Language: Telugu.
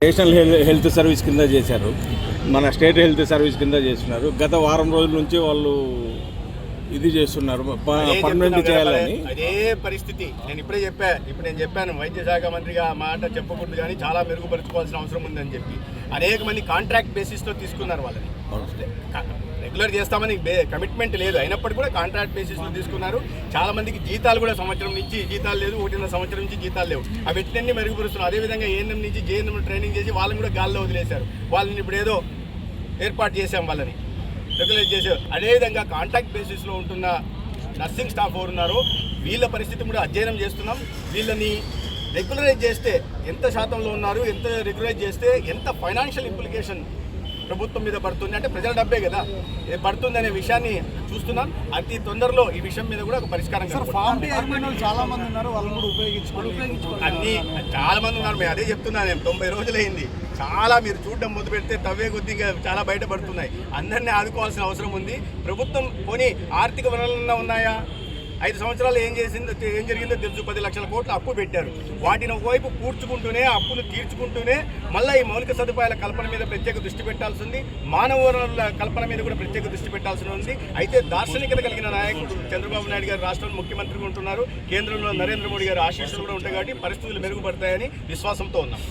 నేషనల్ హెల్త్ సర్వీస్ కింద చేశారు, మన స్టేట్ హెల్త్ సర్వీస్ కింద చేస్తున్నారు. గత వారం రోజుల నుంచి వాళ్ళు ఇది చేస్తున్నారు, పర్మనెంట్ చేయాలని. అదే పరిస్థితి నేను చెప్పాను వైద్య శాఖ మంత్రిగా ఆ మాట చెప్పకూడదు, కానీ చాలా మెరుగుపరుచుకోవాల్సిన అవసరం ఉందని చెప్పి అనేక మంది కాంట్రాక్ట్ బేసిస్లో తీసుకున్నారు. వాళ్ళని రెగ్యులర్ చేస్తామని కమిట్మెంట్ లేదు, అయినప్పటికీ కూడా కాంట్రాక్ట్ బేసిస్లో తీసుకున్నారు. చాలా మందికి జీతాలు కూడా సంవత్సరం నుంచి జీతాలు లేదు, 1.5 సంవత్సరం నుంచి జీతాలు లేవు. అవి ఎట్లన్నీ మెరుగుపరుస్తున్నారు. అదేవిధంగా ఏఎన్ఎం నుంచి జేఎన్ఎం ట్రైనింగ్ చేసి వాళ్ళని కూడా గాల్లో వదిలేశారు. వాళ్ళని ఇప్పుడు ఏదో ఏర్పాటు చేశాం, వాళ్ళని రెగ్యులైజ్ చేశారు. అదేవిధంగా కాంట్రాక్ట్ బేసిస్లో ఉంటున్న నర్సింగ్ స్టాఫ్ ఎవరు ఉన్నారో వీళ్ళ పరిస్థితి కూడా అధ్యయనం చేస్తున్నాం. వీళ్ళని రెగ్యులరైజ్ చేస్తే ఎంత శాతంలో ఉన్నారు, ఎంత రెగ్యులరైజ్ చేస్తే ఎంత ఫైనాన్షియల్ ఇంప్లికేషన్ ప్రభుత్వం మీద పడుతుంది, అంటే ప్రజల డబ్బే కదా పడుతుంది అనే విషయాన్ని చూస్తున్నాం. అతి తొందరలో ఈ విషయం మీద కూడా ఒక పరిష్కారం చాలా మంది ఉన్నారు, వాళ్ళు కూడా ఉపయోగించుకోవాలి. అన్ని చాలా మంది ఉన్నారు. మేము అదే చెప్తున్నాను, 90 రోజులైంది. చాలా మీరు చూడడం మొదలు పెడితే తవ్వే కొద్దిగా చాలా బయటపడుతున్నాయి. అందరినీ ఆదుకోవాల్సిన అవసరం ఉంది. ప్రభుత్వం పోనీ ఆర్థిక వనరులన్నా ఉన్నాయా? 5 సంవత్సరాలు ఏం జరిగిందో తెలుసు. 10 లక్షల కోట్లు అప్పు పెట్టారు. వాటిని ఒకవైపు పూడ్చుకుంటూనే, అప్పును తీర్చుకుంటూనే మళ్ళీ ఈ మౌలిక సదుపాయాల కల్పన మీద ప్రత్యేక దృష్టి పెట్టాల్సి ఉంది. మానవ వనరుల కల్పన మీద కూడా ప్రత్యేక దృష్టి పెట్టాల్సి ఉంది. అయితే దార్శనికత కలిగిన నాయకుడు చంద్రబాబు నాయుడు గారు రాష్ట్రంలో ముఖ్యమంత్రిగా ఉంటున్నారు. కేంద్రంలో నరేంద్ర మోడీ గారు ఆశీస్సులు కూడా ఉంటాయి. కాబట్టి పరిస్థితులు మెరుగుపడతాయని విశ్వాసంతో ఉన్నాం.